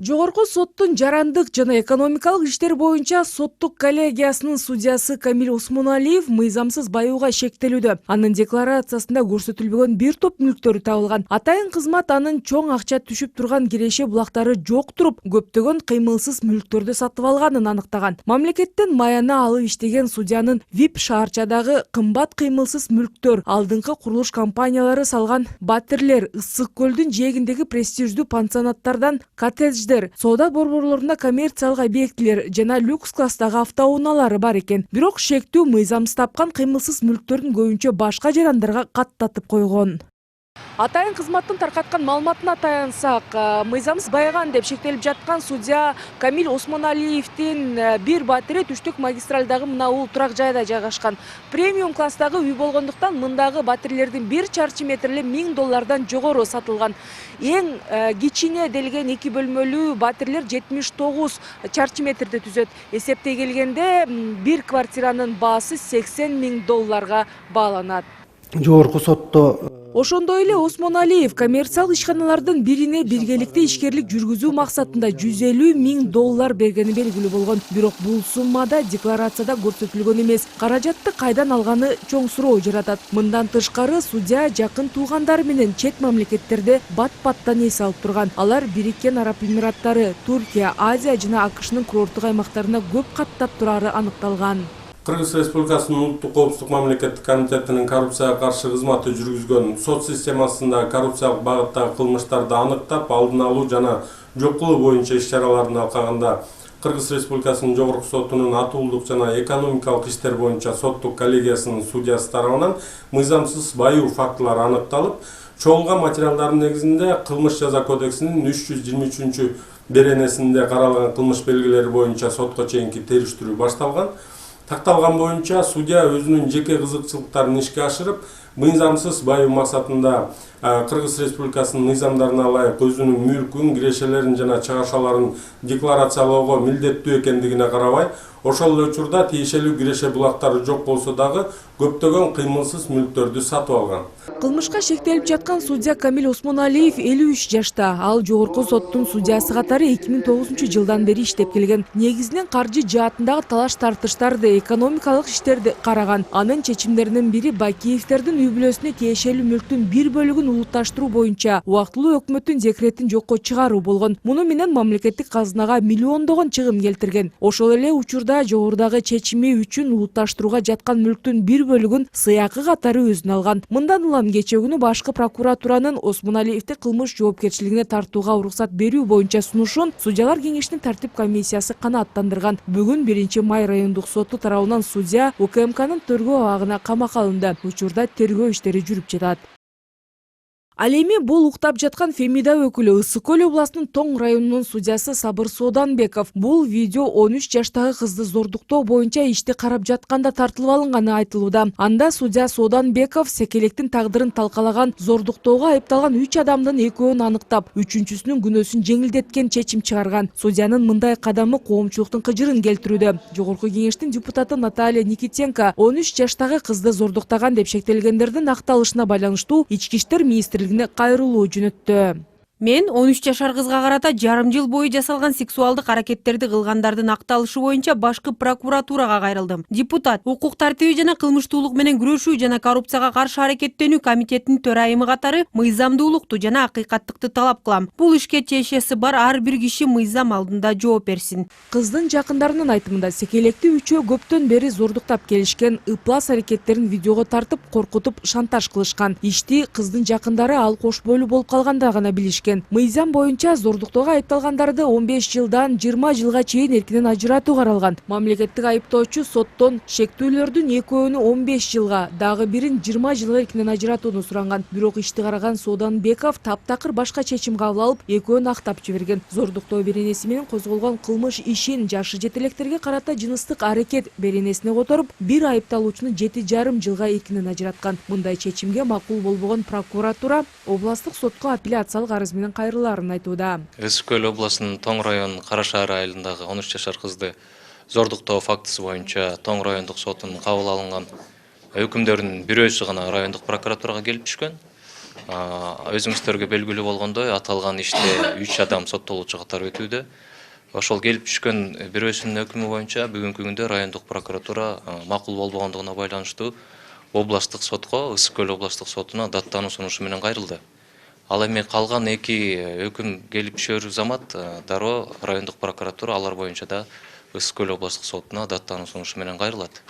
Жогорку соттун жарандык жана экономикалык иштер боюнча соттук коллегиясынын судьясы Камил Осмоналиев мыйзамсыз баюуга шектелүүдө. Анын декларациясында көрсөтүлбөгөн бир топ мүлктөрү табылган. Атайын кызмат анын чоң акча түшүп турган киреше булактары жок туруп, көптөгөн кыймылсыз мүлктөрдү сатып алганын аныктаган. Мамлекеттен маяна алып иштеген судьянын ВИП шаарчадагы кымбат кыймылсыз мүлктөр, алдыңкы курулуш компаниялары салган батирлер, Ысык көлдүн жээгиндеги престиждүү пансионаттардан коттедждер, соода борборлорунда коммерциялык объектилер жана люкс класстагы автоунаалары бар экен. Бирок шектүү мыйзамсыз тапкан кыймылсыз мүлктөрдүн көбүнчө башка жарандарга каттатып койгон. Атайын кызматтын таркаткан маалыматына таянсак, мыйзамсыз байган деп шектелип жаткан судья Камил Осмоналиевдин бир батири Түштүк магистралдагы мына турак жайда жайгашкан. Премиум класстагы үй болгондуктан мындагы батирлердин 1 чарчы метрле $1000 жогору сатылган. Эң кичине делген 2 бөлмөлүү батирлер 79 чарчы метрди түзөт. Эсептей келгенде бир квартиранын баасы $80,000 бааланат. Жогорку сотто Ошондой эле Осмоналиев коммерциялык ишканалардын бирине биргеликте ишкерлик жүргүзүү максатында $150,000 бергени белгилүү болгон. Бирок бул суммада декларацияда көрсөтүлгөн эмес. Каражатты кайдан алганы чоң суроо жаратат. Мындан тышкары судья жакын туугандары менен чет мамлекеттерде бат-баттан эс алып турган. Алар Бириккен Араб Эмираттары, Туркия, Азия жана АКШнын курорттук аймактарына көп каттап турары аныкталган. Кыргыз Республикасынын улуттук коопсуздук мамлекеттик комитетинин коррупцияга каршы кызматы жүргүзгөн сот системасында коррупциялык багыттагы кылмыштарды аныктап, алдын алуу жана жок кылуу боюнча иш-чараларын алкаганда Кыргыз Республикасынын жогорку сотунун атуулдук жана экономикалык иштер боюнча соттук коллегиясынын судьясы тарабынан мыйзамсыз баюу фактылары аныкталып, чогулган материалдардын негизинде Кылмыш жаза кодексинин 323 беренесинде каралган кылмыш белгилери боюнча сотко чейинки териштирүү башталган. Такталган боюнча судья өзүнүн жеке кызыкчылыктарын ишке ашырып, мыйзамсыз баюу максатында Кыргыз Республикасынын мыйзамдарына ылайык өзүнүн мүлкүн, кирешелерин жана чыгашаларын декларациялоого милдеттүү экендигине карабай, ошол эле учурда тиешелүү киреше булактары жок болсо дагы көптөгөн кыймылсыз мүлктөрдү сатып алган. Кылмышка шектелип жаткан судья Камил Осмоналиев 53 жашта. Ал жогорку соттун судьясы катары 2009-жылдан бери иштеп келген. Негизинен каржы жаатындагы талаш-тартыштарды, экономикалык иштерди караган. Анын чечимдеринин бири Бакиевдердин үй бүлөсүнө тиешелүү мүлктүн бир бөлүгүн улутташтыруу боюнча убактылуу өкмөттүн декретин жокко чыгаруу болгон. Муну менен мамлекеттик казынага миллиондогон чыгым келтирген. Ошол эле учурда жогорудагы чечими үчүн улутташтырууга жаткан мүлктүн бир бөлүгүн сыйакы катары өзүнө алган. Мындан улам кечээ күнү башкы прокуратуранын Осмоналиевди кылмыш жоопкерчилигине тартууга уруксат берүү боюнча сунушун судьялар кеңешинин тартип комиссиясы канааттандырган. Бүгүн 1-май райондук соту тарабынан судья УКМКнын тергөө абагына камакка алынды. Учурда тергөө иштери жүрүп жатат. Ал эми бул уктап жаткан Фемида өкүлү Ысык көл областынын Тоң районунун судьясы Сабыр Сооданбеков. Бул видео 13 жаштагы кызды зордуктоо боюнча ишти карап жатканда тартылып алынганы айтылууда. Анда судья Сооданбеков секелектин тагдырын талкалаган зордуктоого айыпталган 3 адамдын экөөнүн аныктап, үчүнчүсүнүн күнөөсүн жеңилдеткен чечим чыгарган. Судьянын мындай кадамы коомчулуктун кыжырын келтирүүдө. Жогорку кеңештин депутаты Наталья Никитенко 13 жаштагы кызды зордуктаган деп шектелгендердин акталышына байланыштуу Ички иштер министрлигине кайрылуу жөнөттү. Мен 13 жашар кызга карата жарым жыл бою жасалган сексуалдык аракеттерди кылгандардын акталышы боюнча башкы прокуратурага кайрылдым. Депутат, укук тартиби жана кылмыштуулук менен күрөшүү жана коррупцияга каршы аракеттенүү комитетинин төрайымы катары мыйзамдуулукту жана акыйкаттыкты талап кылам. Бул ишке тиешеси бар ар бир киши мыйзам алдында жооп берсин. Кыздын жакындарынын айтымында секелекти үчөө көптөн бери зордуктап келишкен, ыплас аракеттерин видеого тартып, коркутуп, шантаж кылышкан. Ишти кыздын жакындары ал кош бойлуу болуп калганда гана билишкен. Мыйзам боюнча зордуктоого айыпталгандарды 15 жылдан 20 жылга чейин эркинен ажыратуу каралган. Мамлекеттик айыптоочу соттон шектүүлөрдүн экөөнү 15 жылга, дагы бирин 20 жылга эркинен ажыратууну суранган. Бирок ишти караган Сооданбеков таптакыр башка чечим кабыл алып, экөөнү актап жиберген. Зордуктоо беренеси менен козголгон кылмыш ишин жашы жетелектерге карата жыныстык аракет беренесине которуп, бир айыпталуучуну 7,5 жылга эркинен ажыраткан. Мындай чечимге макул болбогон прокуратура областык сотко апелляциялык арыз менен кайрылаарын айтууда. Ысык көл областынын Тоң районунун Кара шаар айылындагы 13 жашар кызды зордуктоо фактысы боюнча Тоң райондук сотунун кабыл алынган өкүмдөрдүн бирөөсү гана райондук прокуратурага келип түшкөн. Өзүңүздөргө белгилүү болгондой, аталган иште 3 адам соттолуучу катары өтүүдө. Ошол келип түшкөн бирөөсүнүн өкүмү боюнча бүгүнкү күндө райондук прокуратура макул болбогондугуна байланыштуу областтык сотко, Ысык Көл областтык сотуна даттануу сунушу менен кайрылды. Ал эми калган 2 өкүм келип түшөр замат дароо райондук прокуратура алар боюнча да Ысык Көл областтык сотуна даттануу сунушу менен кайрылат.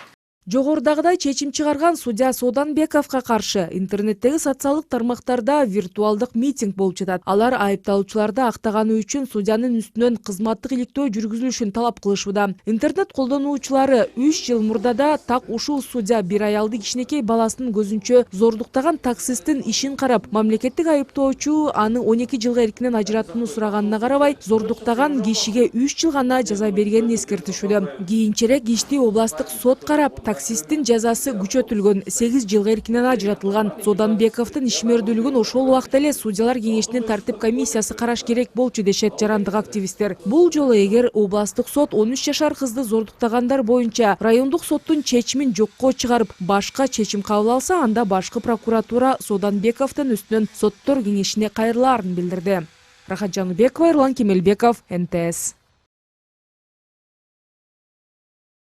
Жогорудагыдай чечим чыгарган судья Сооданбековго каршы интернеттеги социалдык тармактарда виртуалдык митинг болуп жатат. Алар айыпталуучуларды актаганы үчүн судьянын үстүнөн кызматтык иликтөө жүргүзүлүшүн талап кылышууда. Интернет колдонуучулары 3 жыл мурда так ушул судья бир аялды кичинекей баласынын көзүнчө зордуктаган таксисттин ишин карап, мамлекеттик айыптоочу аны 12 жылга эркинен ажыраттууну сураганына карабай, зордуктаган кишиге 3 жыл гана жаза бергенин эскертишүүдө. Кийинчерээк ишти областтык сот карап, таксисттин жазасы күчөтүлгөн, 8 жылга эркинен ажыратылган. Сооданбековдун ишмердүүлүгүн ошол убакта эле судьялар кеңешинин тартип комиссиясы караш керек болчу дешет жарандык активисттер. Бул жолу эгер областтык сот 13 жашар кызды зордуктагандар боюнча райондук соттун чечимин жокко чыгарып, башка чечим кабыл алса, анда башкы прокуратура Сооданбековдун үстүнөн соттор кеңешине кайрылаарын билдирди. Рахат Жанубекова, Эрлан Кемелбеков, НТС.